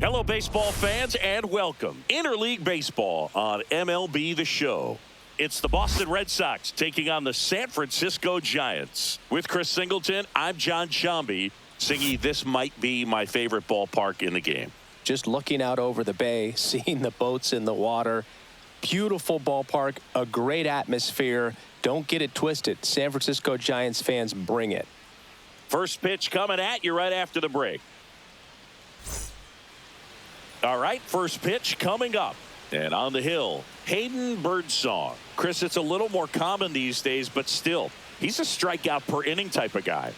Hello, baseball fans, and welcome. Interleague Baseball on MLB The Show. It's the Boston Red Sox taking on the San Francisco Giants. With Chris Singleton, I'm John Sciambi. Singy, this might be my favorite ballpark in the game. Just looking out over the bay, seeing the boats in the water. Beautiful ballpark, a great atmosphere. Don't get it twisted. San Francisco Giants fans, bring it. First pitch coming at you right after the break. All right, first pitch coming up. And on the hill, Hayden Birdsong. Chris, it's a little more common these days, but still, he's a strikeout per inning type of guy.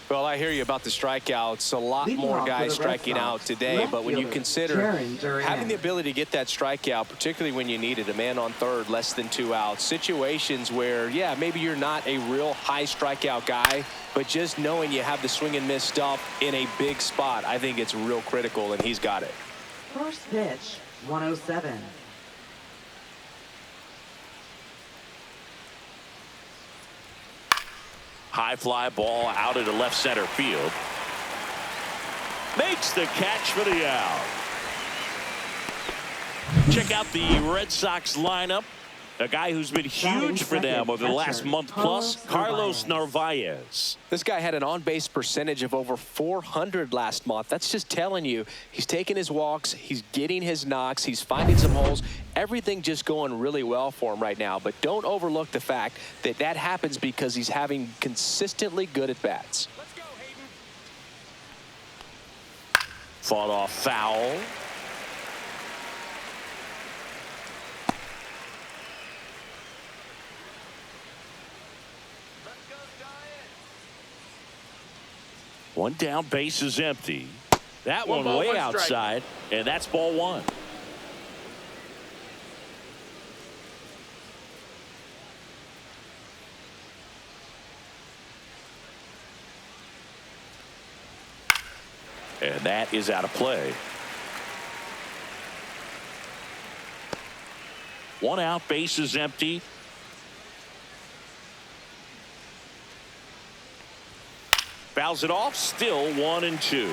Well, I hear you about the strikeouts. A lot more guys striking out today, but when you consider having the ability to get that strikeout, particularly when you need it, a man on third, less than 2 outs, situations where, yeah, maybe you're not a real high strikeout guy, but just knowing you have the swing and miss stuff in a big spot, I think it's real critical, and he's got it. First pitch, 107. High fly ball out into left center field. Makes the catch for the out. Check out the Red Sox lineup. A guy who's been huge for them over the last month plus, Carlos Narvaez. This guy had an on-base percentage of over 400 last month. That's just telling you he's taking his walks, he's getting his knocks, he's finding some holes. Everything just going really well for him right now. But don't overlook the fact that that happens because he's having consistently good at-bats. Let's go, Hayden. Fought off foul. One down, base is empty. That one ball, way one outside, and that's ball one. And that is out of play. One out, base is empty. Fouls it off, still 1-2.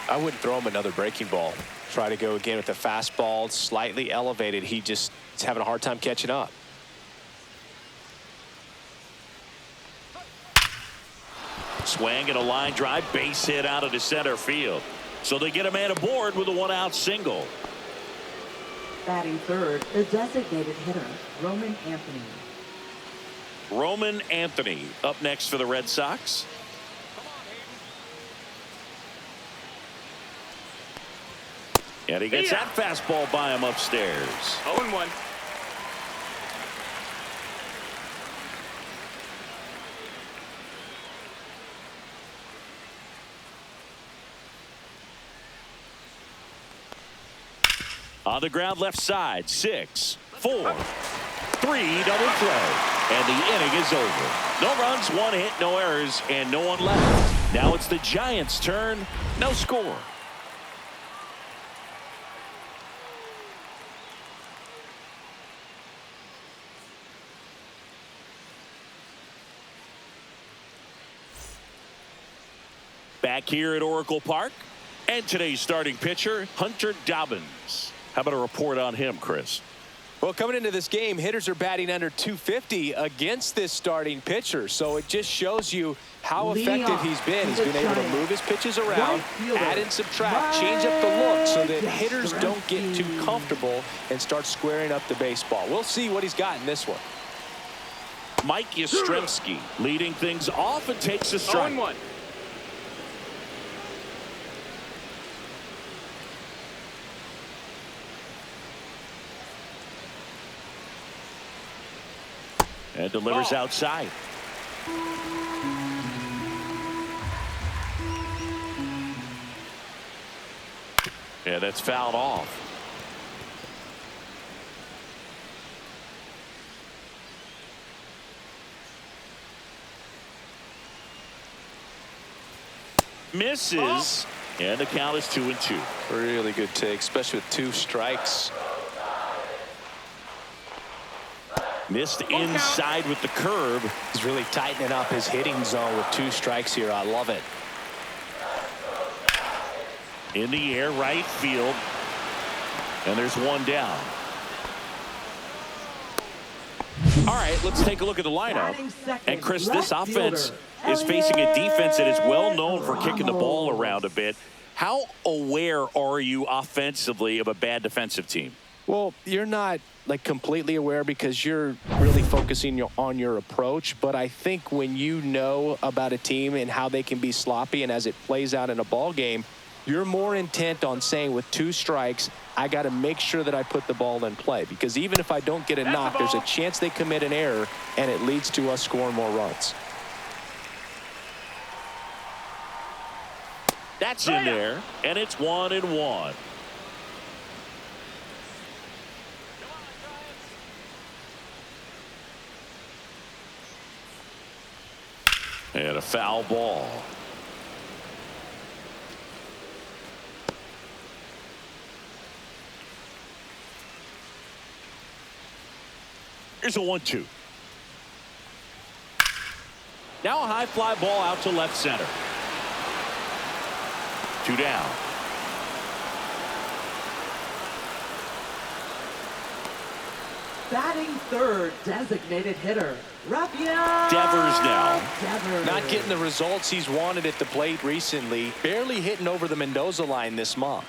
I wouldn't throw him another breaking ball. Try to go again with the fastball, slightly elevated. He just is having a hard time catching up. Swing and a line drive, base hit out of the center field. So they get a man aboard with a 1-out single. Batting third, the designated hitter, Roman Anthony. Roman Anthony up next for the Red Sox. And he gets that fastball by him upstairs. 0-1. On the ground left side, 6, 4, 3 double play. And the inning is over. No runs, 1 hit, no errors, and no one left. Now it's the Giants' turn. No score. Back here at Oracle Park, and today's starting pitcher, Hunter Dobbins. How about a report on him, Chris? Well, coming into this game, hitters are batting under 250 against this starting pitcher. So it just shows you how effective he's been. He's been able to move his pitches around, add and subtract, change up the look so that hitters don't get too comfortable and start squaring up the baseball. We'll see what he's got in this one. Mike Yastrzemski leading things off and takes a strike. 0-1. And delivers outside. Yeah, that's fouled off. Misses. And the count is 2-2. Really good take, especially with 2 strikes. Missed inside with the curve. He's really tightening up his hitting zone with 2 strikes here. I love it. In the air, right field. And there's one down. All right, let's take a look at the lineup. And Chris, this offense is facing a defense that is well known for kicking the ball around a bit. How aware are you offensively of a bad defensive team? Well, you're not like completely aware because you're really focusing on your approach. But I think when you know about a team and how they can be sloppy and as it plays out in a ball game, you're more intent on saying with 2 strikes, I got to make sure that I put the ball in play. Because even if I don't get a knock, there's a chance they commit an error and it leads to us scoring more runs. That's in there, and it's 1-1. And a foul ball. Here's a 1-2. Now a high fly ball out to left center. 2 down. Batting third, designated hitter, Rafael Devers now. Devers. Not getting the results he's wanted at the plate recently. Barely hitting over the Mendoza line this month.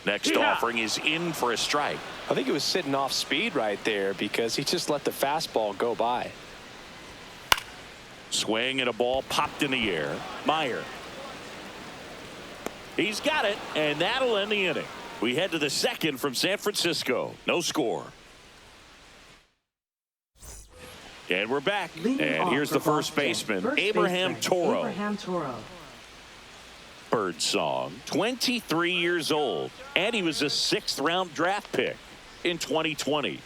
Next offering is in for a strike. I think he was sitting off speed right there because he just let the fastball go by. Swing and a ball popped in the air. Meyer. He's got it, and that'll end the inning. We head to the second from San Francisco. No score. And we're back. And here's the first baseman, Abraham Toro. Bird song, 23 years old, and he was a 6th round draft pick in 2020.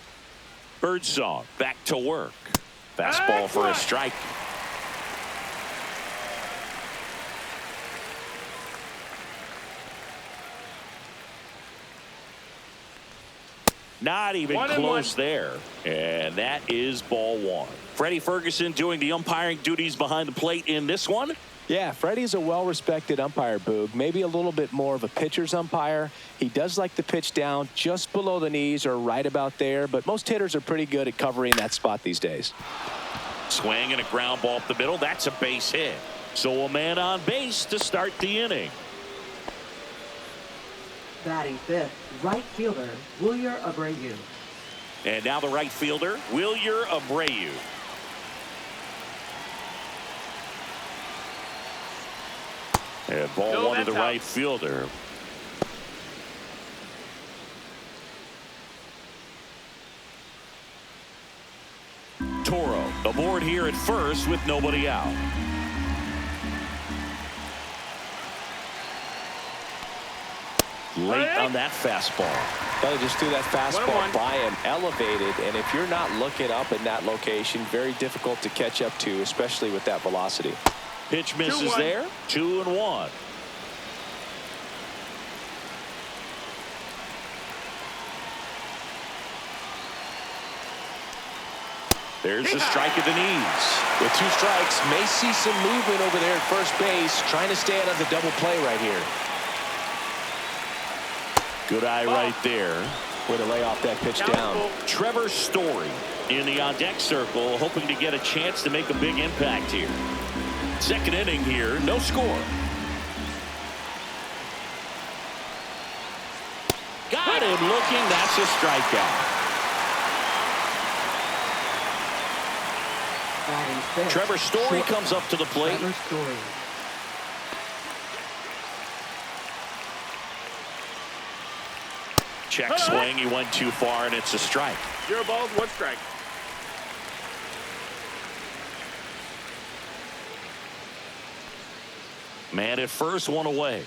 Bird song, back to work. Fastball for a strike. Not even close there. And that is ball 1. Freddie Ferguson doing the umpiring duties behind the plate in this one. Yeah, Freddie's a well-respected umpire, Boog. Maybe a little bit more of a pitcher's umpire. He does like the pitch down just below the knees or right about there, but most hitters are pretty good at covering that spot these days. Swing and a ground ball up the middle. That's a base hit. So a man on base to start the inning. Batting 5th, right fielder, Wilyer Abreu. And now the right fielder, Wilyer Abreu. And ball 1 to the right fielder. Toro aboard here at first with nobody out. Late on that fastball. Well, just threw that fastball by him, elevated, and if you're not looking up in that location, very difficult to catch up to, especially with that velocity. Pitch misses there. 2-1. There's a strike at the knees. With 2 strikes, may see some movement over there at first base, trying to stay out of the double play right here. Good eye right there. Way to lay off that pitch down. Trevor Story in the on-deck circle, hoping to get a chance to make a big impact here. Second inning here, no score. Got him looking. That's a strikeout. Trevor Story comes up to the plate. Check swing. He went too far, and it's a strike. 0 balls, 1 strike. Man at first, 1 away.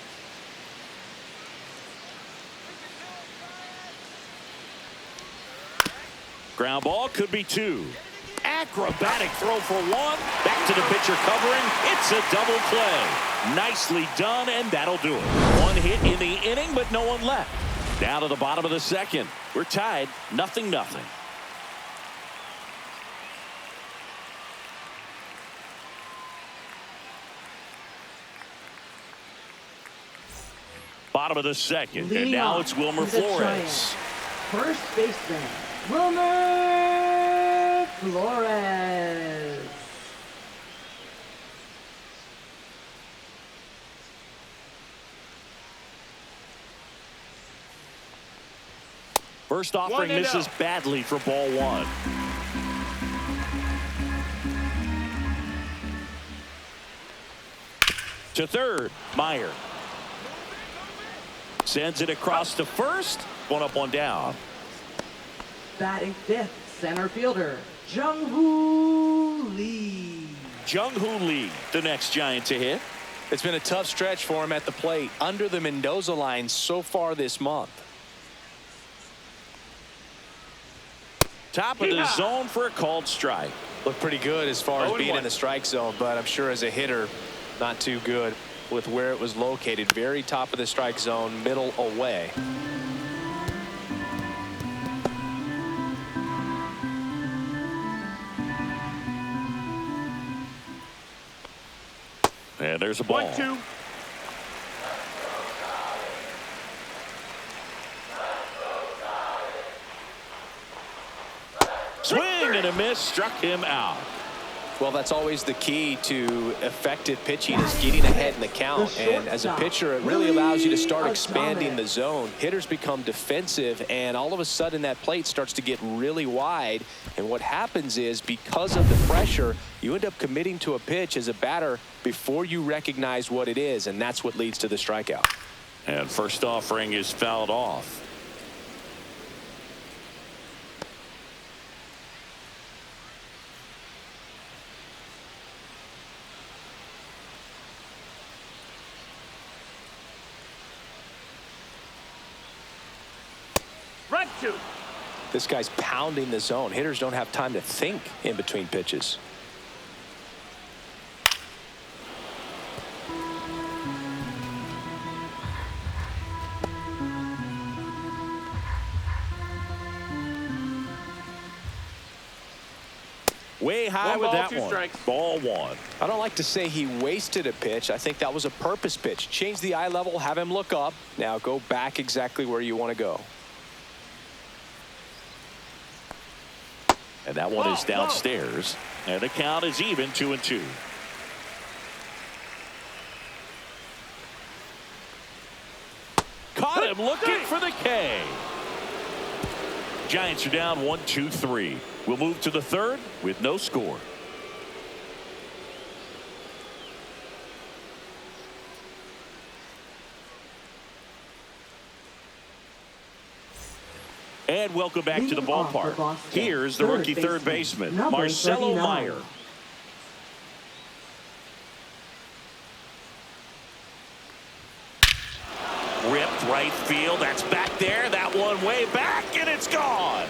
Ground ball could be 2. At Acrobatic throw for one. Back to the pitcher covering. It's a double play. Nicely done, and that'll do it. One hit in the inning, but no one left. Down to the bottom of the second. We're tied, 0-0. Bottom of the second, and now it's Wilmer Flores. First baseman, Wilmer Flores. First offering misses badly for ball one. To third, Meyer. Sends it across to first. One up, one down. Batting fifth, center fielder, Jung-Hoo Lee. Jung-Hoo Lee, the next Giant to hit. It's been a tough stretch for him at the plate under the Mendoza line so far this month. Top of the zone for a called strike. Looked pretty good as far as being in the strike zone, but I'm sure as a hitter, not too good with where it was located. Very top of the strike zone, middle away. And there's a ball. 1-2. Swing and a miss, struck him out. Well, that's always the key to effective pitching, is getting ahead in the count. And as a pitcher, it really allows you to start expanding the zone. Hitters become defensive, and all of a sudden that plate starts to get really wide. And what happens is, because of the pressure, you end up committing to a pitch as a batter before you recognize what it is, and that's what leads to the strikeout. And first offering is fouled off. This guy's pounding the zone. Hitters don't have time to think in between pitches. Way high with that one. Strikes. Ball one. I don't like to say he wasted a pitch. I think that was a purpose pitch. Change the eye level, have him look up. Now go back exactly where you want to go. And that one is downstairs. And the count is even, 2-2. Caught him looking for the K. Giants are down 1-2-3. We'll move to the third with no score. And welcome back to the ballpark. Here's the rookie third baseman, Marcelo Meyer. Ripped right field. That's back there. That one way back, and it's gone.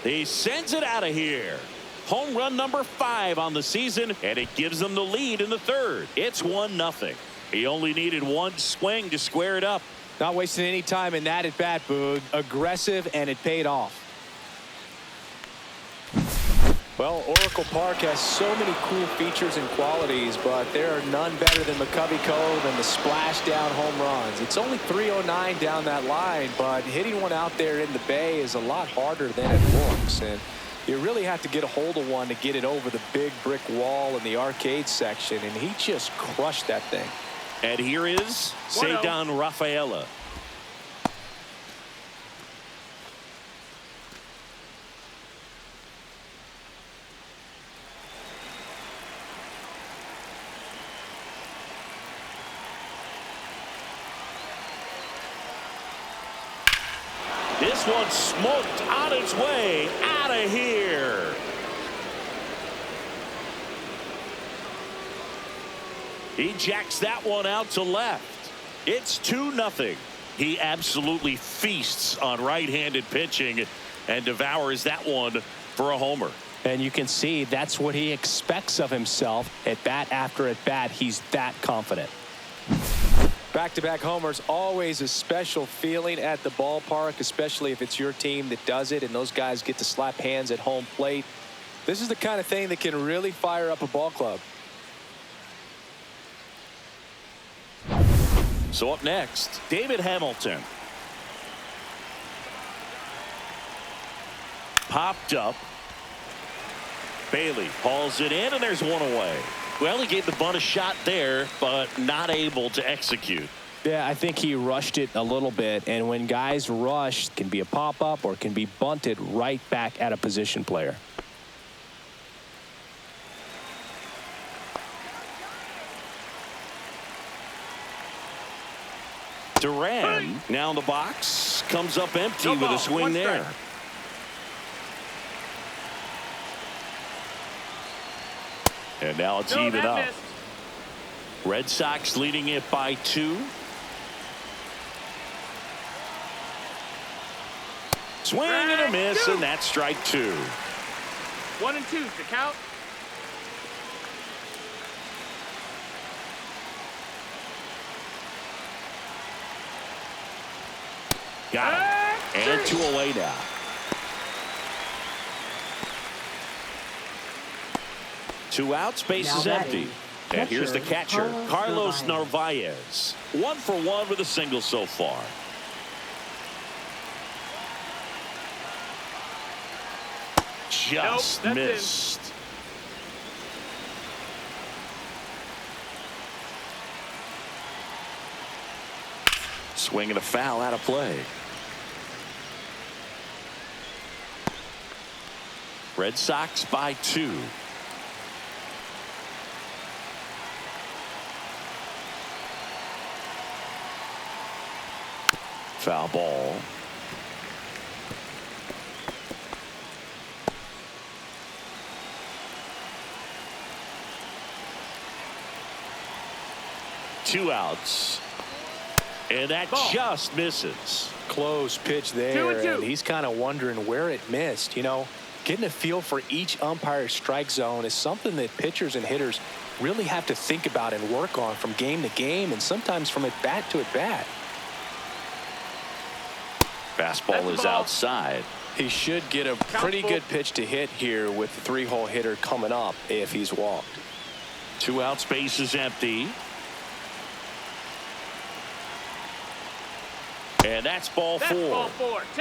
He sends it out of here. Home run number 5 on the season, and it gives them the lead in the third. It's 1-0. He only needed one swing to square it up. Not wasting any time in that at bat, Boog. Aggressive, and it paid off. Well, Oracle Park has so many cool features and qualities, but there are none better than McCovey Cove and the splash down home runs. It's only 309 down that line, but hitting one out there in the bay is a lot harder than it looks. And you really have to get a hold of one to get it over the big brick wall in the arcade section, and he just crushed that thing. And here is Ceddanne Rafaela. This one smoked on its way out of here. He jacks that one out to left. It's 2-0. He absolutely feasts on right-handed pitching and devours that one for a homer. And you can see that's what he expects of himself at bat after at bat. He's that confident. Back-to-back homers, always a special feeling at the ballpark, especially if it's your team that does it and those guys get to slap hands at home plate. This is the kind of thing that can really fire up a ball club. So up next, David Hamilton. Popped up. Bailey hauls it in, and there's one away. Well, he gave the bunt a shot there, but not able to execute. Yeah, I think he rushed it a little bit, and when guys rush, it can be a pop-up or can be bunted right back at a position player. Duran now in the box, comes up empty with a swing there. And now it's even up. Red Sox leading it by 2. Swing and a miss, and that's strike 2. 1 and 2 to count. Got him. And 2 away now. Two outs, base is empty. And here's the catcher, Carlos Narvaez. 1 for 1 with a single so far. Just missed. Swing and a foul out of play. Red Sox by 2. Foul ball. Two outs. And that just misses. Close pitch there. 2 and 2. And he's kind of wondering where it missed. You know, getting a feel for each umpire's strike zone is something that pitchers and hitters really have to think about and work on from game to game and sometimes from at bat to at bat. Fastball is outside. He should get a pretty good pitch to hit here with the 3-hole hitter coming up if he's walked. 2 outs, base is empty. And that's ball 4.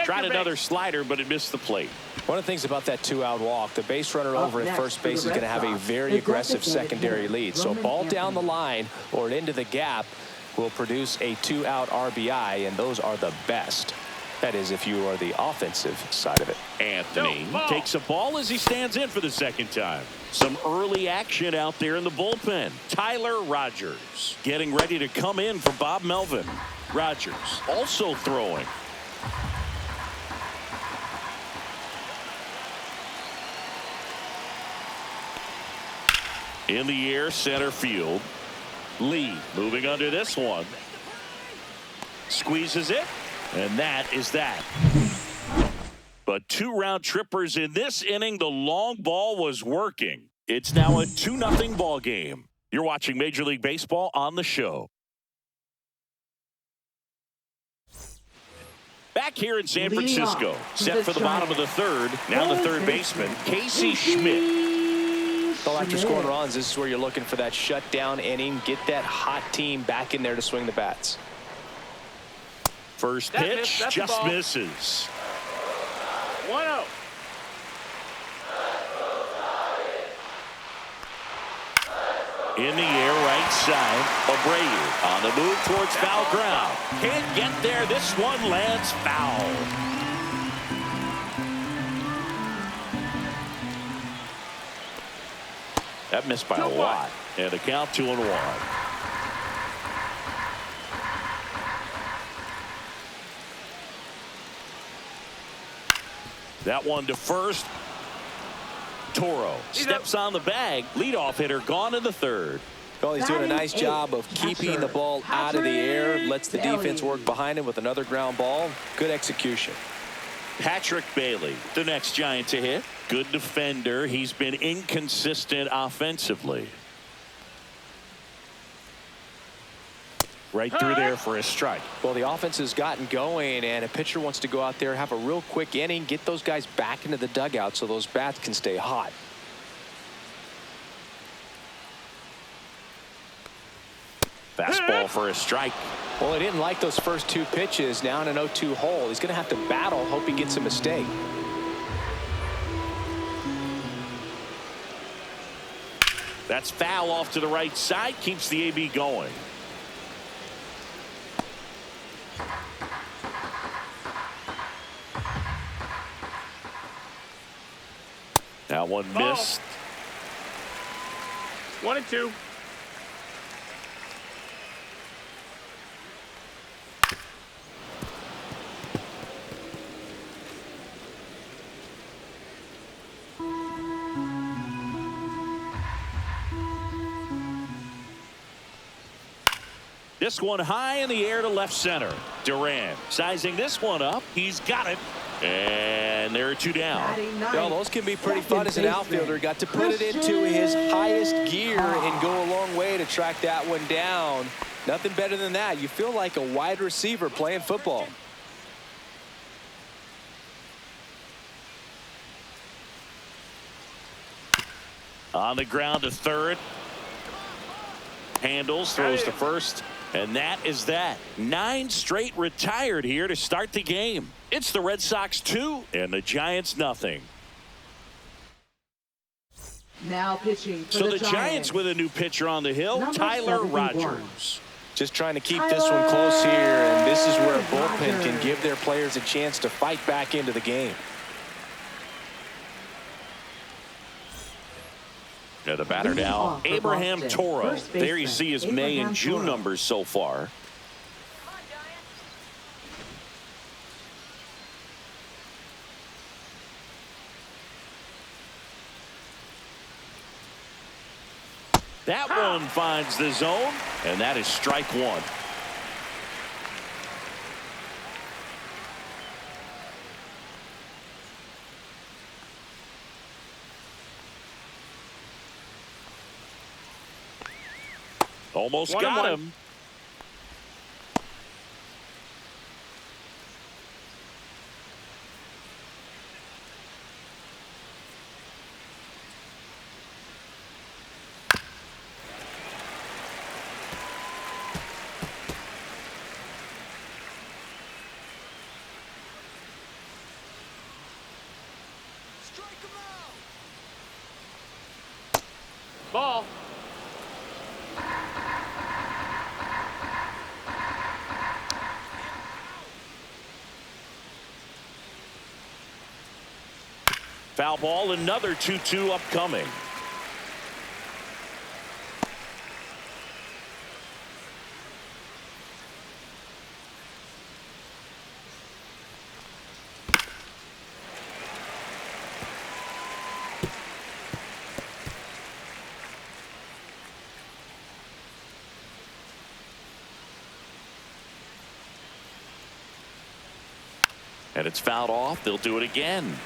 Tried another slider, but it missed the plate. One of the things about that 2-out walk, the base runner over at first base is going to have a very aggressive secondary lead. So a ball down the line or into the gap will produce a 2-out RBI, and those are the best. That is, if you are the offensive side of it. Anthony takes a ball as he stands in for the second time. Some early action out there in the bullpen. Tyler Rogers getting ready to come in for Bob Melvin. Rogers also throwing. In the air, center field. Lee moving under this one. Squeezes it. And that is that. But 2 round trippers in this inning. The long ball was working. It's now a 2-0 ball game. You're watching Major League Baseball on the show. Back here in San Francisco, set for the bottom of the 3rd. Now the 3rd baseman, Casey Schmidt. Well, after scoring runs, this is where you're looking for that shutdown inning. Get that hot team back in there to swing the bats. First pitch just misses. 1-0. In the air, right side. Abreu on the move towards foul ground. Can't get there. This one lands foul. That missed by a lot. And the count 2-1. That one to first. Toro steps on the bag. Leadoff hitter gone in the 3rd. Well, he's doing a nice job of keeping the ball out of the air, lets the defense work behind him with another ground ball. Good execution. Patrick Bailey, the next Giant to hit. Good defender. He's been inconsistent offensively. Right through there for a strike. Well, the offense has gotten going, and a pitcher wants to go out there, have a real quick inning, get those guys back into the dugout so those bats can stay hot. Fastball for a strike. Well, he didn't like those first two pitches. Now in an 0-2 hole, he's going to have to battle, hope he gets a mistake. That's foul off to the right side. Keeps the AB going. That one missed. 1-2. This one high in the air to left center. Duran sizing this one up. He's got it. And there are two down. Well, those can be pretty fun as an outfielder. Got to put it into his highest gear and go a long way to track that one down. Nothing better than that. You feel like a wide receiver playing football. On the ground to third. Handles, throws to first. And that is that. 9 straight retired here to start the game. It's the Red Sox 2 and the Giants nothing. Now pitching for so the Giants with a new pitcher on the hill, Tyler Rogers. Just trying to keep this one close here, and this is where a bullpen can give their players a chance to fight back into the game. Yeah, the batter now, Abraham Toro. There you see his May and June numbers so far. That one finds the zone, and that is strike one. Almost got him. Ball. Foul ball, another 2-2 upcoming. And it's fouled off. They'll do it again.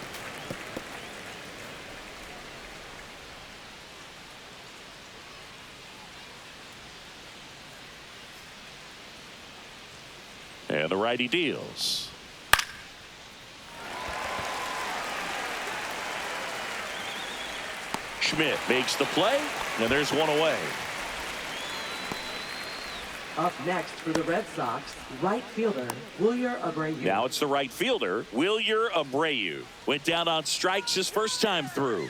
And the righty deals. Schmidt makes the play, and there's one away. Up next for the Red Sox, right fielder Wilyer Abreu. Now it's the right fielder, Wilyer Abreu. Went down on strikes his first time through.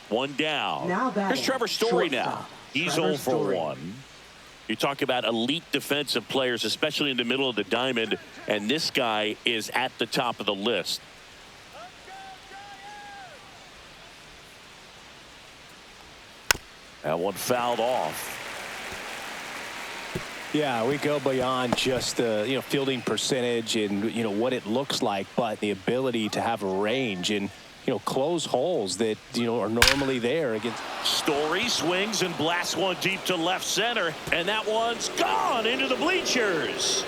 One down. Here's Trevor Story now. He's 0 for 1. You talk about elite defensive players, especially in the middle of the diamond, and this guy is at the top of the list. That one fouled off. Yeah, we go beyond just the fielding percentage and what it looks like, but the ability to have a range and close holes that are normally there against. Story swings and blasts one deep to left center, and that one's gone into the bleachers.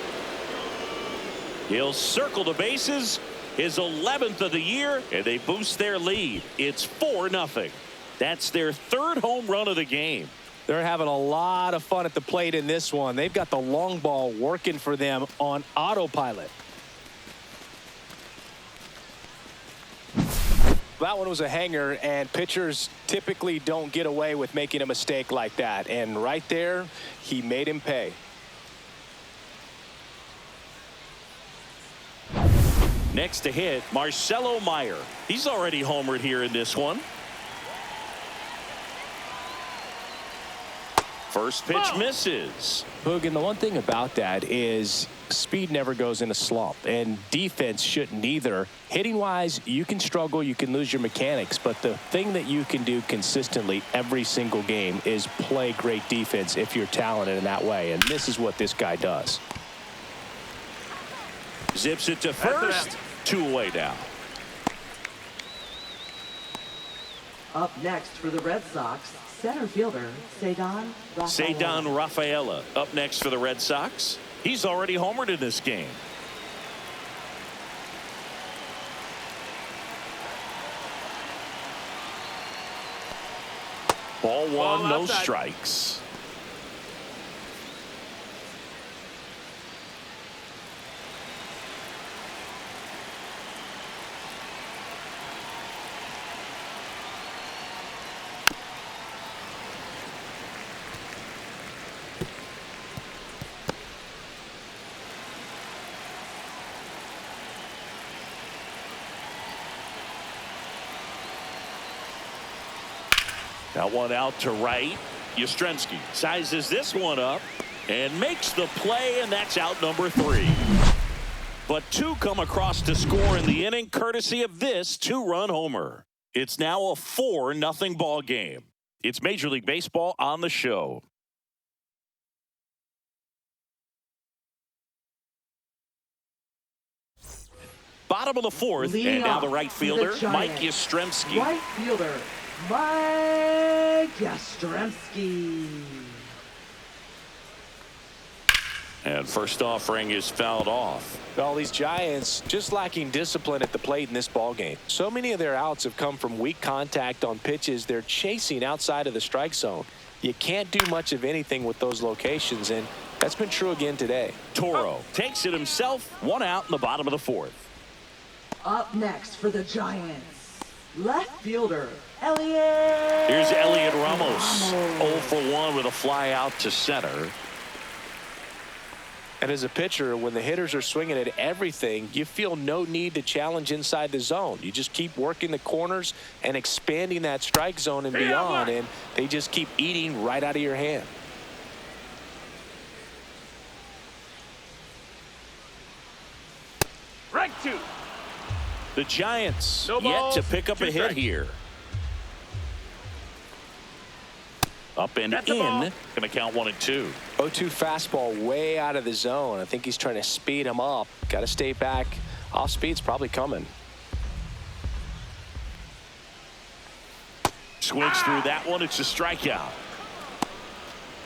He'll circle the bases, his 11th of the year, and they boost their lead. It's 4-0. That's their third home run of the game. They're having a lot of fun at the plate in this one. They've got the long ball working for them on autopilot. That one was a hanger, and pitchers typically don't get away with making a mistake like that. And right there, he made him pay. Next to hit, Marcelo Meyer. He's already homered here in this one. First pitch misses. Boog, and the one thing about that is speed never goes in a slump, and defense shouldn't either. Hitting wise, you can struggle, you can lose your mechanics, but the thing that you can do consistently every single game is play great defense if you're talented in that way, and this is what this guy does. Zips it to first. 2 away now. Up next for the Red Sox, center fielder Ceddanne Rafaela up next for the Red Sox. He's already homered in this game. Ball one, no strikes. That one out to right. Yastrzemski sizes this one up and makes the play, and that's out number 3. But 2 come across to score in the inning, courtesy of this 2-run homer. It's now a 4-0 ball game. It's Major League Baseball on the show. Bottom of the 4th, and now the right fielder, Mike Yastrzemski. Right fielder, Mike Yastrzemski. And first offering is fouled off. Well, these Giants just lacking discipline at the plate in this ball game. So many of their outs have come from weak contact on pitches they're chasing outside of the strike zone. You can't do much of anything with those locations, and that's been true again today. Toro takes it himself. 1 out in the bottom of the 4th. Up next for the Giants, left fielder Elliot. Here's Elliot Ramos. 0 for 1 with a fly out to center. And as a pitcher, when the hitters are swinging at everything, you feel no need to challenge inside the zone. You just keep working the corners and expanding that strike zone and beyond, and they just keep eating right out of your hand. Strike 2. The Giants No yet balls, to pick up a hit strikes. here. Up and That's a ball. in. Going to count 1 and 2. 0-2 fastball way out of the zone. I think he's trying to speed him up. Got to stay back. Off speed's probably coming. Swings through that one. It's a strikeout.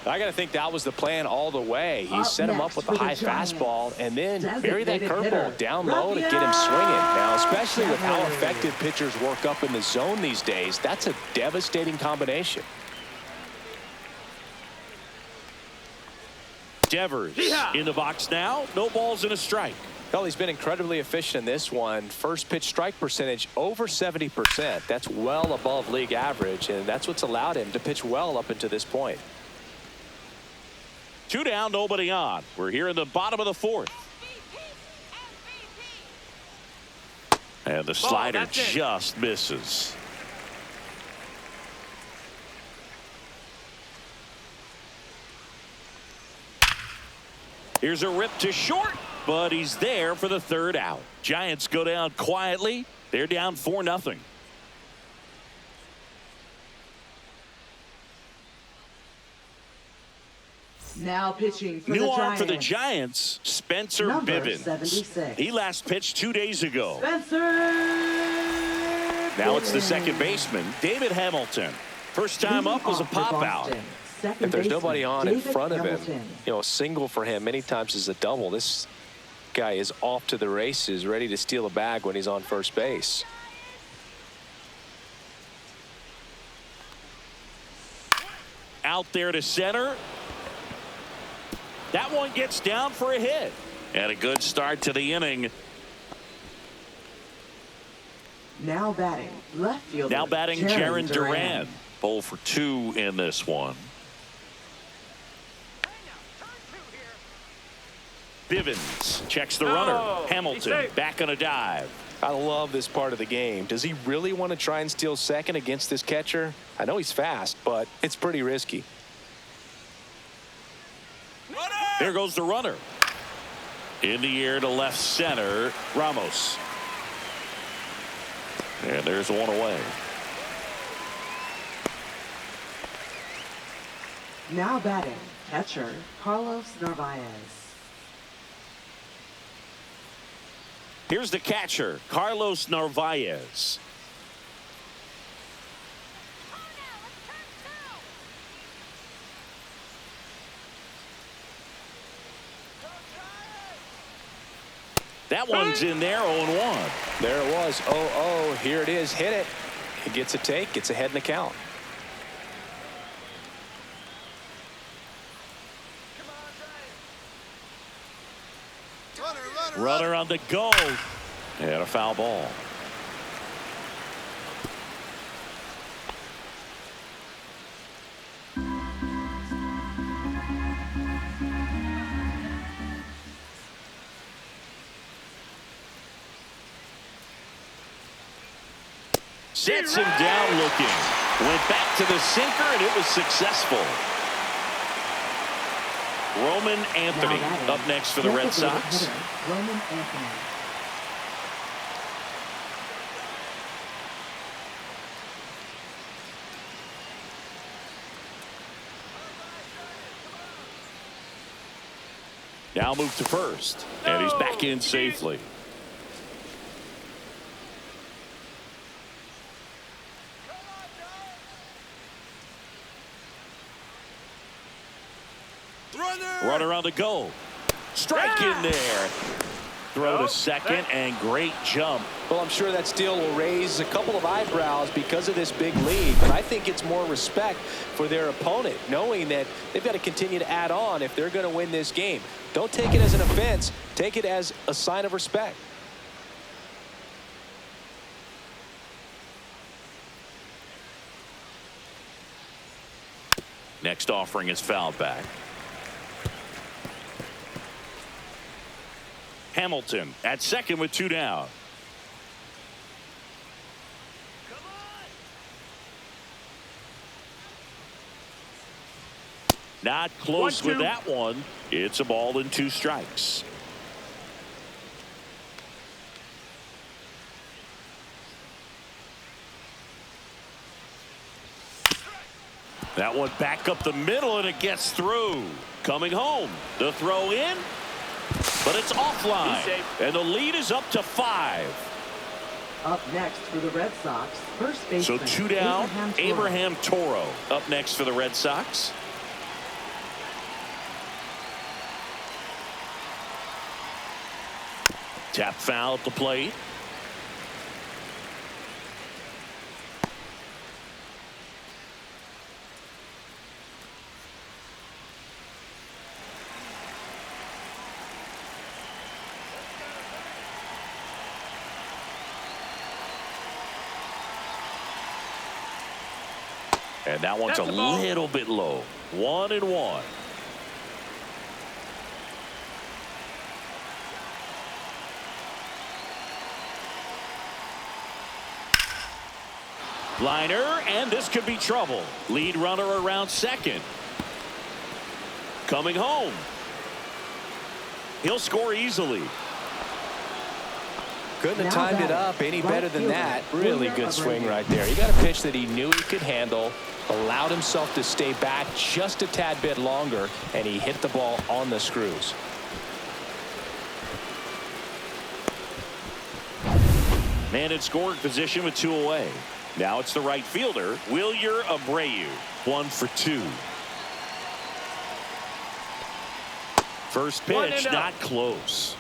I got to think that was the plan all the way. He set him up with a high fastball and then bury that curveball down low to get him swinging. Now, especially with how effective pitchers work up in the zone these days, that's a devastating combination. Devers in the box now. No balls and a strike. Well, he's been incredibly efficient in this one. First pitch strike percentage over 70%. That's well above league average, and that's what's allowed him to pitch well up until this point. 2 down, nobody on. We're here in the bottom of the 4th. And the slider just misses. Here's a rip to short, but he's there for the 3rd out. Giants go down quietly. They're down 4-0. Now pitching for New the arm Giants. for the Giants, Spencer Number Bivens. 76. He last pitched 2 days ago. Spencer. Now it's the second baseman, David Hamilton. First time up was a pop out. If there's nobody on in front of him, a single for him many times is a double. This guy is off to the races, ready to steal a bag when he's on first base. Out there to center. That one gets down for a hit. And a good start to the inning. Now batting, left fielder. Now batting Jaron Duran. 0 for 2 in this one. Bivens checks the runner. Hamilton back on a dive. I love this part of the game. Does he really want to try and steal second against this catcher? I know he's fast, but it's pretty risky. There goes the runner. In the air to left center, Ramos. And there's one away. Now batting, catcher Carlos Narvaez. Here's the catcher, Carlos Narvaez. That one's in there, 0-1. There it was, 0-0. Here it is, hit it. He gets a take, gets ahead in the count. Runner on the go. And a foul ball. Sets him down looking. Went back to the sinker, and it was successful. Roman Anthony up next for the Red Sox. Roman Anthony. Now move to first, and he's back in safely. Runner on the go. Strike in there. Throw to second, and great jump. Well, I'm sure that steal will raise a couple of eyebrows because of this big lead, but I think it's more respect for their opponent, knowing that they've got to continue to add on if they're going to win this game. Don't take it as an offense. Take it as a sign of respect. Next offering is fouled back. Hamilton at second with 2 down. Not close with that one. It's a ball and 2 strikes. That one back up the middle, and it gets through. Coming home. The throw in. But it's offline, and the lead is up to 5. Up next for the Red Sox, first baseman. So 2 down, Abraham Toro up next for the Red Sox. Tap foul at the plate. And that one's a little bit low. 1-1. Liner, and this could be trouble. Lead runner around second. Coming home. He'll score easily. Couldn't have timed it up any better than that. Really good swing Abreu. right there. He got a pitch that he knew he could handle, allowed himself to stay back just a tad bit longer, and he hit the ball on the screws. Man in scoring position with 2 away. Now it's the right fielder, Wilyer Abreu. 1 for 2. First pitch, not close.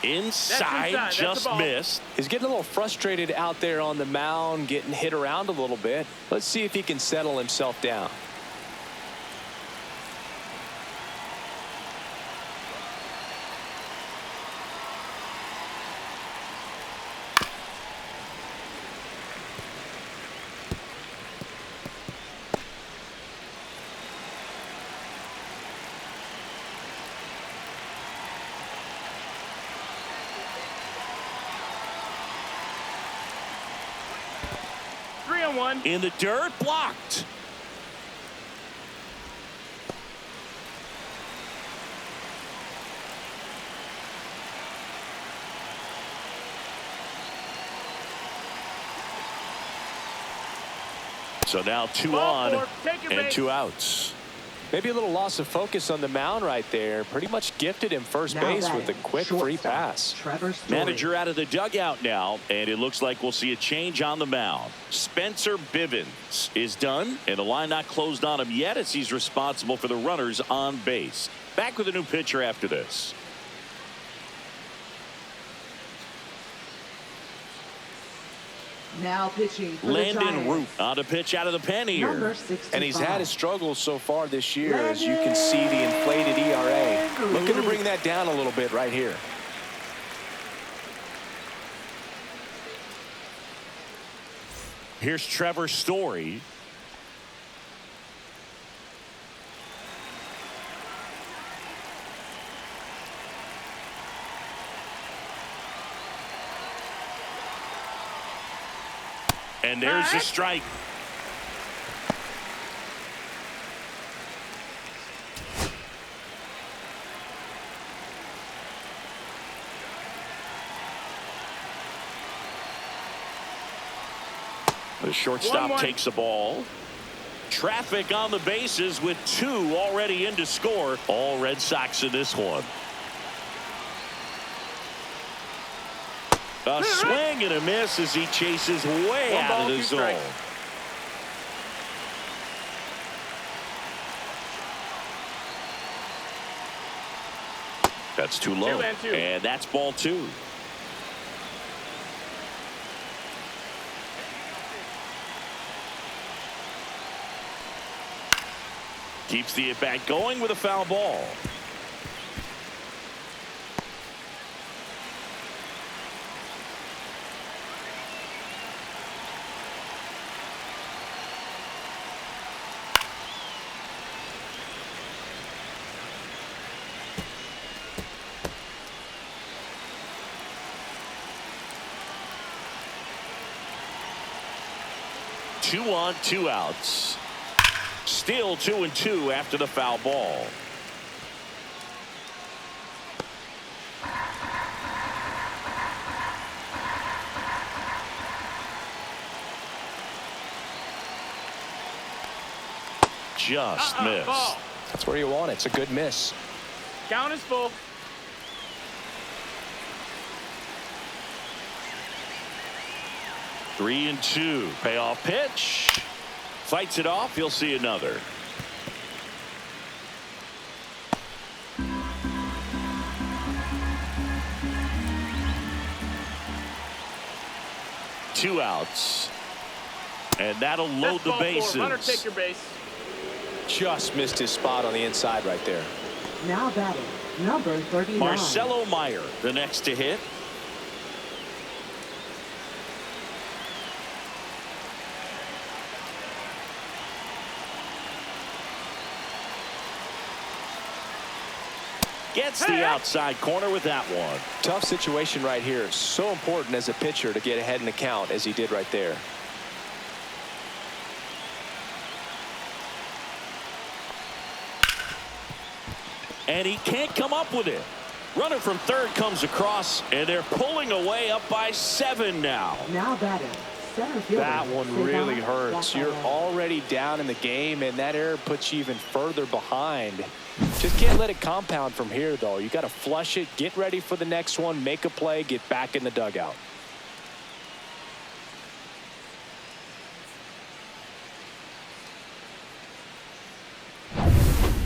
Inside, just missed. He's getting a little frustrated out there on the mound, getting hit around a little bit. Let's see if he can settle himself down. In the dirt, blocked. So now 2 on and 2 outs. Maybe a little loss of focus on the mound right there. Pretty much gifted him first base with a quick free pass. Manager out of the dugout now, and it looks like we'll see a change on the mound. Spencer Bivens is done, and the line not closed on him yet as he's responsible for the runners on base. Back with a new pitcher after this. Now pitching for Landon Root on a pitch out of the pen here. And he's had his struggles so far this year, as you can see the inflated ERA. Looking to bring that down a little bit right here. Here's Trevor Story. And there's the strike. The shortstop takes the ball. Traffic on the bases with 2 already in to score. All Red Sox in this one. A swing and a miss as he chases way out of the zone. That's too low. And that's ball 2. Keeps the at-bat going with a foul ball. Two on, 2 outs. Still 2-2 after the foul ball. Just missed. That's where you want it. It's a good miss. Count is full. Three and 2. Payoff pitch. Fights it off. He'll see another. Two outs. And that'll load the bases. Runner, take your base. Just missed his spot on the inside right there. Now batting, number 39. Marcelo Meyer, the next to hit. Gets the outside corner with that one. Tough situation right here. So important as a pitcher to get ahead in the count as he did right there. And he can't come up with it. Runner from third comes across, and they're pulling away up by 7 now. Now batting, center fielder. That one really hurts. You're already down in the game, and that error puts you even further behind. Just can't let it compound from here, though. You got to flush it, get ready for the next one, make a play, get back in the dugout.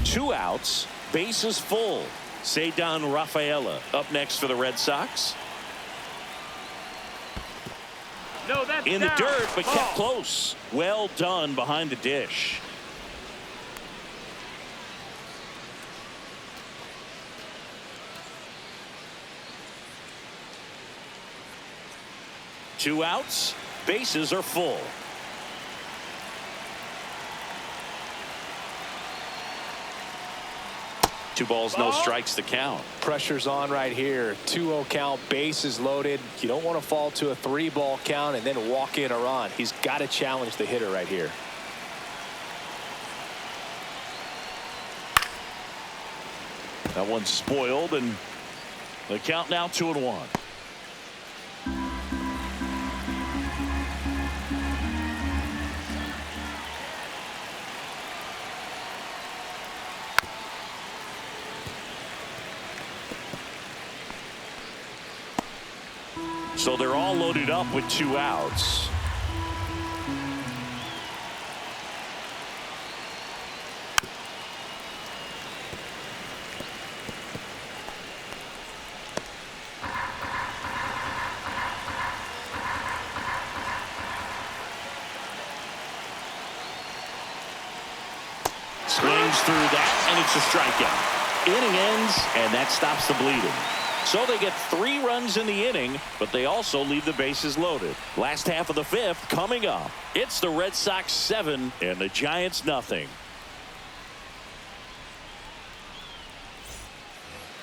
Two outs, bases full. Cedar Rafaela up next for the Red Sox. No, that's In down. the dirt, but Ball. kept close. Well done behind the dish. Two outs, bases are full. Two balls, no strikes to count. Pressure's on right here. 2-0 count, bases loaded. You don't want to fall to a 3-ball count and then walk in a run. He's got to challenge the hitter right here. That one's spoiled, and the count now 2-1. So they're all loaded up with 2 outs. Swings through that, and it's a strikeout. Inning ends, and that stops the bleeding. So they get 3 runs in the inning, but they also leave the bases loaded. Last half of the 5th coming up. It's the Red Sox 7 and the Giants nothing.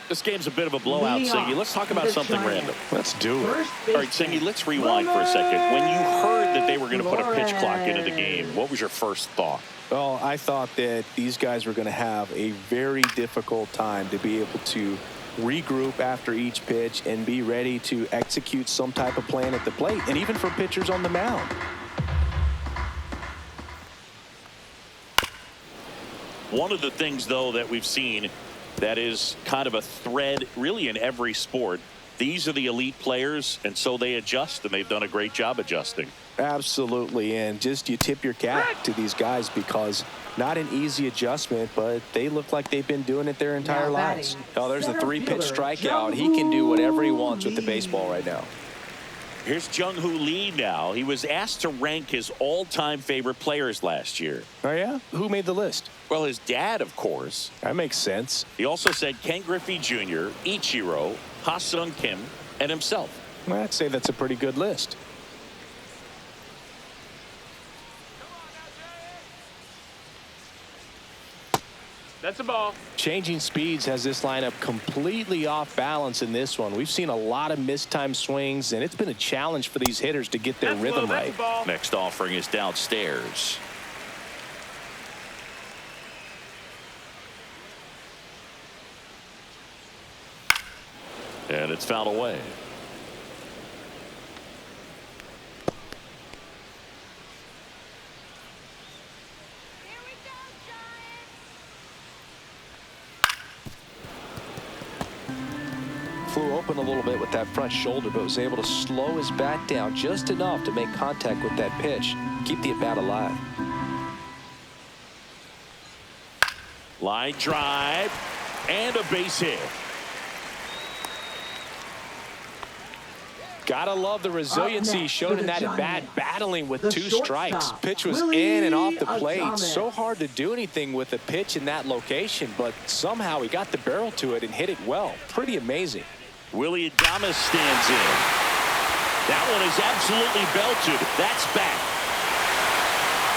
This game's a bit of a blowout, Singy. Let's talk about something random. Let's do it. All right, Singy, let's rewind for a second. When you heard that they were going to put a pitch clock into the game, what was your first thought? Well, I thought that these guys were going to have a very difficult time to be able to regroup after each pitch and be ready to execute some type of plan at the plate, and even for pitchers on the mound. One of the things, though, that we've seen that is kind of a thread really in every sport, these are the elite players, and so they adjust, and they've done a great job adjusting. Absolutely, and just you tip your cap to these guys because not an easy adjustment, but they look like they've been doing it their entire lives. Oh, there's a 3-pitch strikeout. He can do whatever he wants with the baseball right now. Here's Jung-Hoo Lee now. He was asked to rank his all-time favorite players last year. Oh, yeah? Who made the list? Well, his dad, of course. That makes sense. He also said Ken Griffey Jr., Ichiro, Ha-Sung Kim, and himself. Well, I'd say that's a pretty good list. That's a ball. Changing speeds has this lineup completely off balance in this one. We've seen a lot of mistimed swings, and it's been a challenge for these hitters to get their rhythm right. Next offering is downstairs. And it's fouled away. Flew open a little bit with that front shoulder, but was able to slow his bat down just enough to make contact with that pitch. Keep the at-bat alive. Line drive and a base hit. Gotta love the resiliency shown in that at-bat, battling with 2 strikes. Pitch was in and off the plate. So hard to do anything with a pitch in that location, but somehow he got the barrel to it and hit it well. Pretty amazing. Willie Adames stands in. That one is absolutely belted. That's back.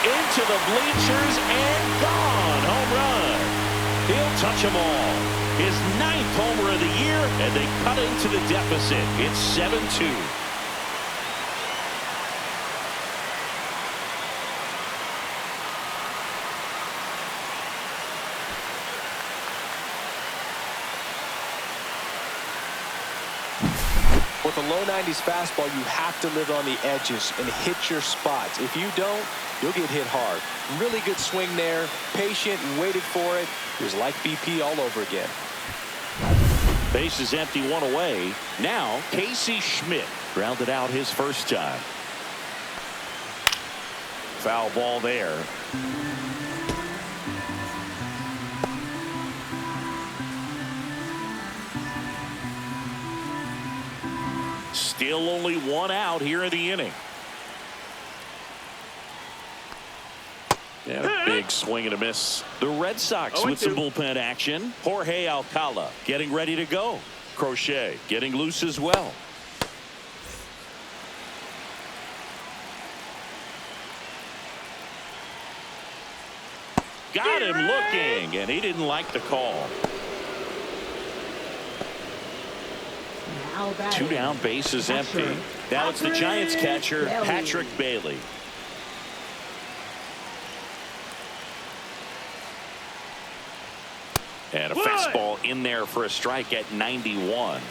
Into the bleachers and gone. Home run. He'll touch them all. His 9th homer of the year, and they cut into the deficit. It's 7-2. With a low 90s fastball, you have to live on the edges and hit your spots. If you don't, you'll get hit hard. Really good swing there. Patient and waited for it. It was like BP all over again. Base is empty, 1 away. Now, Casey Schmidt grounded out his first time. Foul ball there. Still only 1 out here in the inning. And a big swing and a miss. The Red Sox with some bullpen action. Jorge Alcala getting ready to go. Crochet getting loose as well. Got him looking, and he didn't like the call. 2 down, base is empty. Now it's the Giants catcher, Patrick Bailey. And a fastball in there for a strike at 91.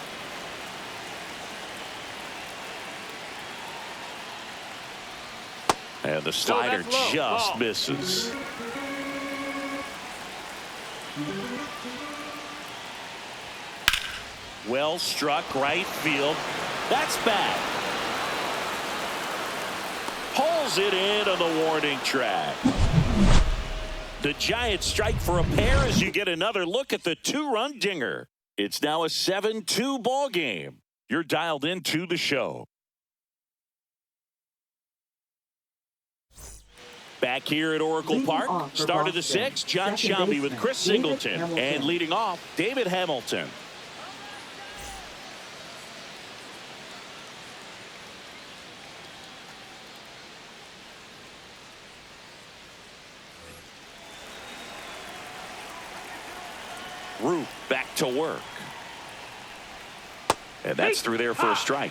And the slider just misses. Well struck right field. That's bad. Pulls it in on the warning track. The Giants strike for a pair as you get another look at the 2-run dinger. It's now a 7-2 ball game. You're dialed into the show. Back here at Oracle Park, start of the 6th, John Shambi with Chris Singleton. And leading off, David Hamilton. Root back to work. And that's through there for a strike.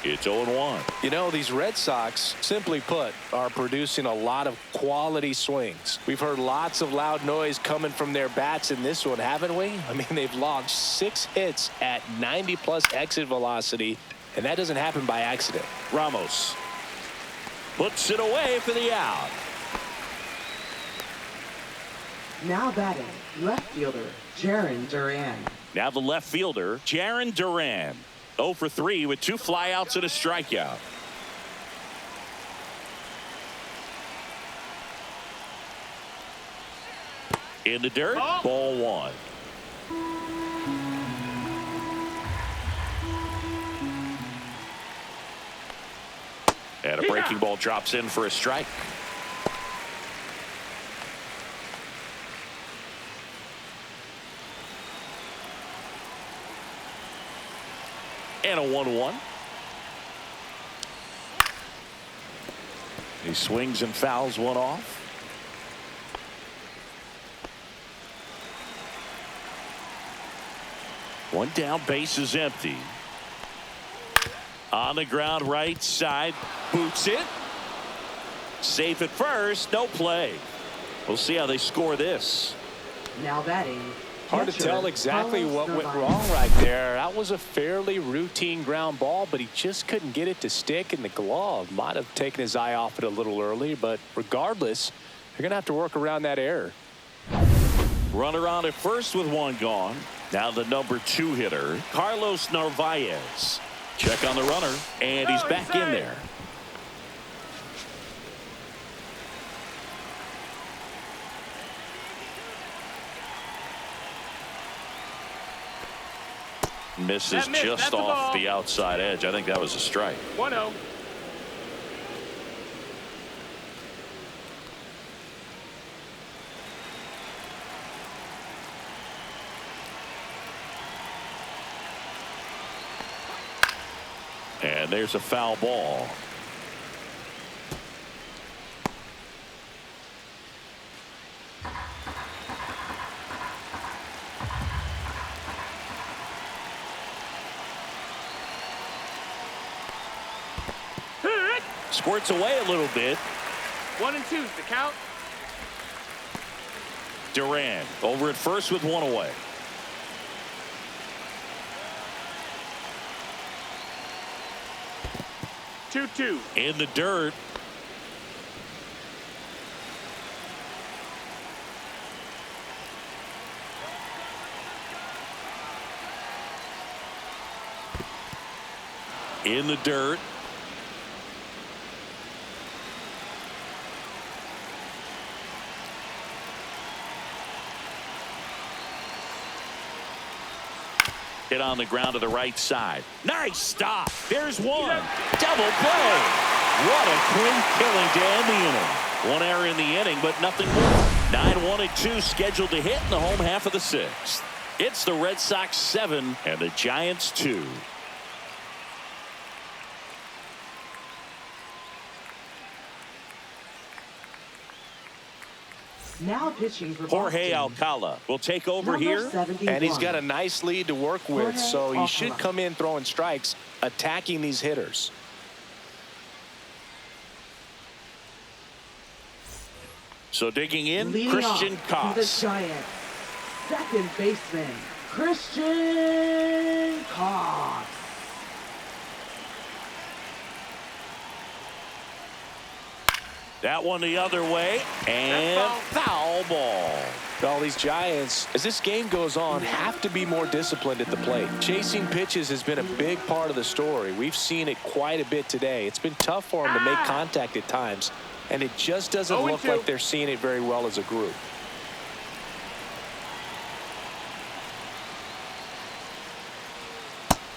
It's 0-1. You know, these Red Sox, simply put, are producing a lot of quality swings. We've heard lots of loud noise coming from their bats in this one, haven't we? I mean, they've logged 6 hits at 90+ exit velocity, and that doesn't happen by accident. Ramos puts it away for the out. Now batting, left fielder, Jarren Duran. Now the left fielder, Jarren Duran. 0 for 3 with 2 flyouts and a strikeout. In the dirt, ball 1. And a breaking ball drops in for a strike. And a 1-1. He swings and fouls one off. One down, base is empty. On the ground, right side, boots it. Safe at first, no play. We'll see how they score this. Now batting. Hard to tell exactly what went wrong right there. That was a fairly routine ground ball, but he just couldn't get it to stick in the glove. Might have taken his eye off it a little early, but regardless, you're going to have to work around that error. Runner on at first with 1 gone. Now the number 2 hitter, Carlos Narvaez. Check on the runner, and he's back in there. Misses just off the outside edge. I think that was a strike. 1-0. And there's a foul ball. Squirts away a little bit. 1 and 2's the count. Duran over at first with one away. Two. In the dirt. In the dirt. Hit on the ground to the right side. Nice stop. There's one. Double play. What a clean killing to end the inning. One error in the inning, but nothing more. 9-1-2 scheduled to hit in the home half of the sixth. It's the Red Sox 7 and the Giants 2. Now pitching for Jorge Boston. Alcala will take over Number here. 71. And he's got a nice lead to work with, Jorge so he should Alcala. come in throwing strikes, attacking these hitters. So digging in, Leading Christian off for the Koss. Giants, second baseman, Christian Koss. That one the other way, and foul ball. All these Giants, as this game goes on, have to be more disciplined at the plate. Chasing pitches has been a big part of the story. We've seen it quite a bit today. It's been tough for them to make contact at times, and it just doesn't look like they're seeing it very well as a group.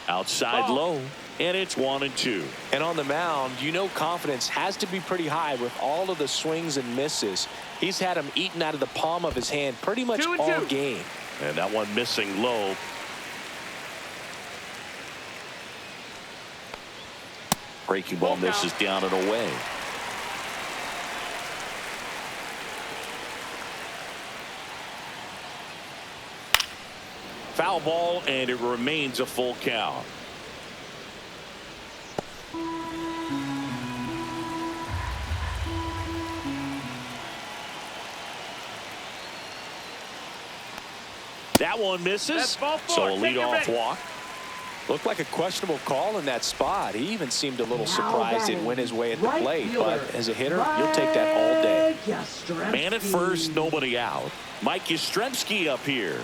Outside low, and it's 1-2. And on the mound, you know confidence has to be pretty high with all of the swings and misses. He's had them eaten out of the palm of his hand pretty much all game. And that one missing low. Breaking ball misses down and away. Foul ball, and it remains a full count. That one misses, so a leadoff walk. Looked like a questionable call in that spot. He even seemed a little surprised it went his way at the plate, but as a hitter, you'll take that all day. Man at first, nobody out. Mike Yastrzemski up here.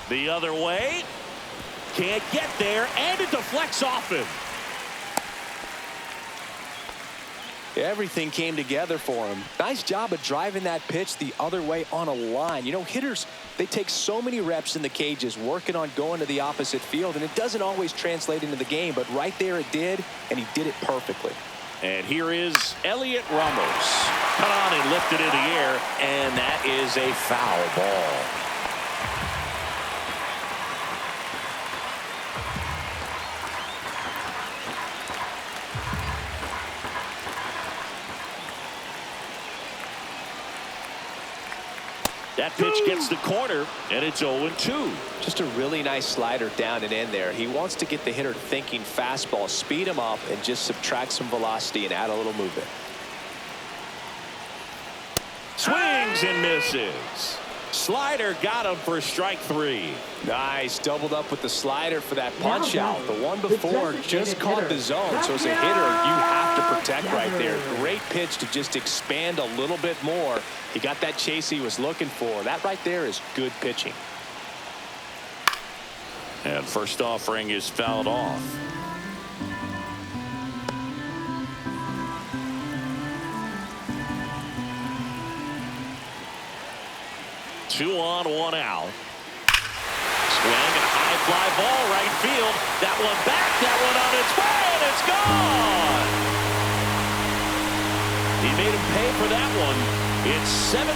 The other way. Can't get there, and it deflects off him. Everything came together for him. Nice job of driving that pitch the other way on a line. You know, hitters, they take so many reps in the cages working on going to the opposite field, and it doesn't always translate into the game, but right there it did, and he did it perfectly. And here is Elliot Ramos. Cut on and lifted in the air, and that is a foul ball. That pitch gets the corner, and it's 0-2. Just a really nice slider down and in there. He wants to get the hitter thinking fastball, speed him up, and just subtract some velocity and add a little movement. Swings and misses. Slider got him for strike 3. Nice, doubled up with the slider for that punch out. The one before just caught the zone, so as a hitter, you have to protect right there. Great pitch to just expand a little bit more. He got that chase he was looking for. That right there is good pitching. And first offering is fouled off. Two on, one out. Swing and a high fly ball right field. That one back, that one on its way, and it's gone. He made him pay for that one. It's 7-5.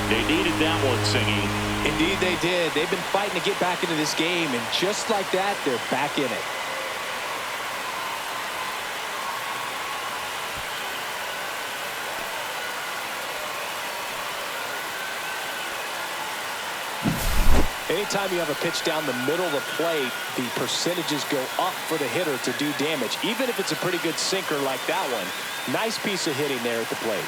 They needed that one, Singy. Indeed they did. They've been fighting to get back into this game, and just like that, they're back in it. Anytime you have a pitch down the middle of the plate, the percentages go up for the hitter to do damage, even if it's a pretty good sinker like that one. Nice piece of hitting there at the plate.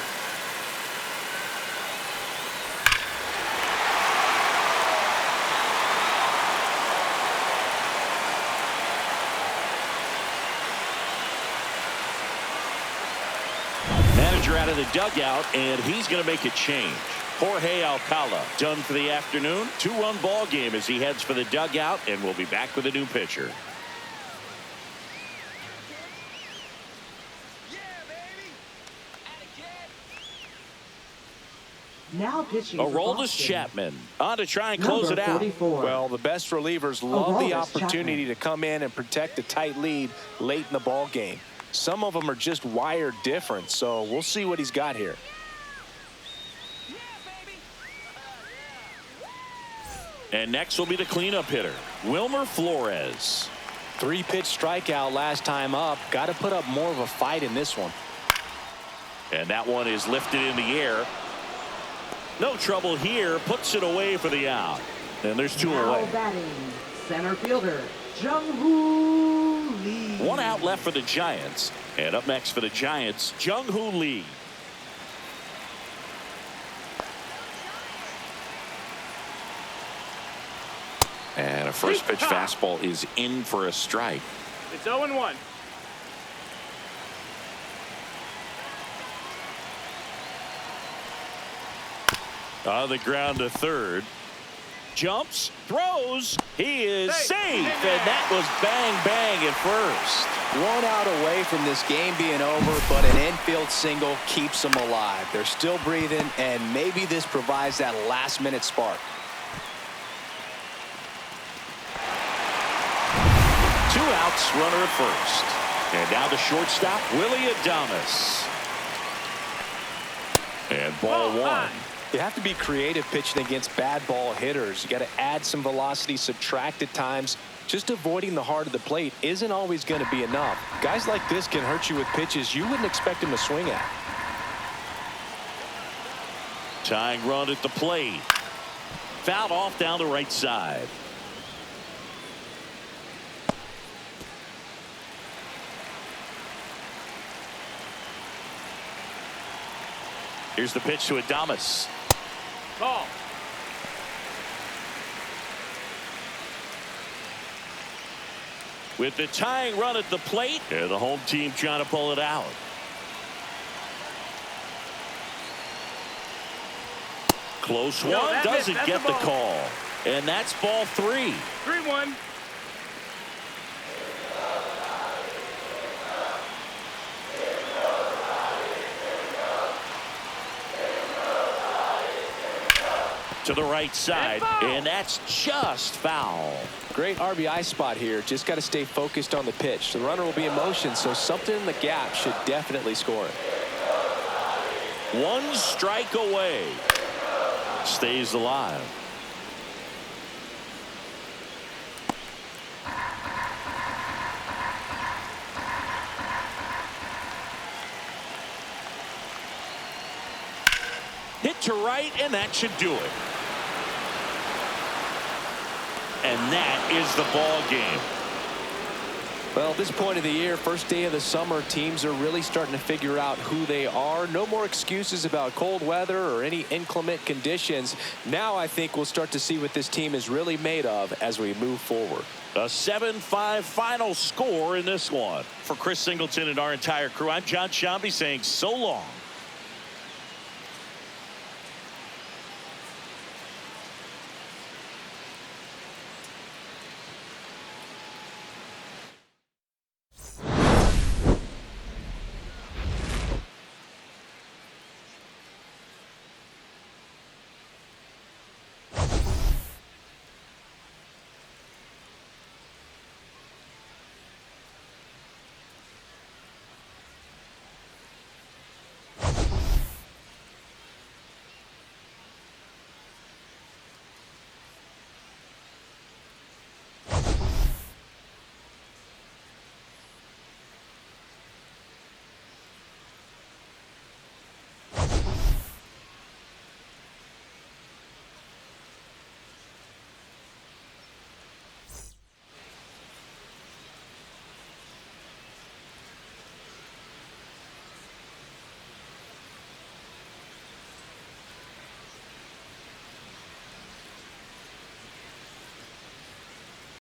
Manager out of the dugout, and he's going to make a change. Jorge Alcala done for the afternoon. 2-run ball game as he heads for the dugout, and we'll be back with a new pitcher. Now pitching. Aroldis Chapman on to try and close it out. Well, the best relievers love the opportunity to come in and protect a tight lead late in the ball game. Some of them are just wired different, so we'll see what he's got here. And next will be the cleanup hitter, Wilmer Flores. 3-pitch strikeout last time up. Got to put up more of a fight in this one. And that one is lifted in the air. No trouble here. Puts it away for the out. And there's 2 away. Batting, center fielder, Jung-Hoo Lee. 1 out left for the Giants. And up next for the Giants, Jung-Hoo Lee. And a first pitch fastball is in for a strike. It's 0-1. On the ground to third. Jumps, throws. He is safe. And that was bang, bang at first. 1 out away from this game being over, but an infield single keeps them alive. They're still breathing, and maybe this provides that last-minute spark. 2 outs, runner at first. And now the shortstop, Willie Adames. And ball 1. You have to be creative pitching against bad ball hitters. You got to add some velocity, subtract at times. Just avoiding the heart of the plate isn't always going to be enough. Guys like this can hurt you with pitches you wouldn't expect him to swing at. Tying run at the plate. Fouled off down the right side. Here's the pitch to Adames. Ball. With the tying run at the plate, and the home team trying to pull it out. Close one, doesn't get the call. And that's ball 3. 3-1. To the right side, and that's just foul. Great RBI spot here. Just got to stay focused on the pitch. The runner will be in motion, so something in the gap should definitely score it. 1 strike away. Stays alive. Hit to right, and that should do it. And that is the ball game. Well, at this point of the year, first day of the summer, teams are really starting to figure out who they are. No more excuses about cold weather or any inclement conditions. Now I think we'll start to see what this team is really made of as we move forward. A 7-5 final score in this one. For Chris Singleton and our entire crew, I'm John Shambi saying so long.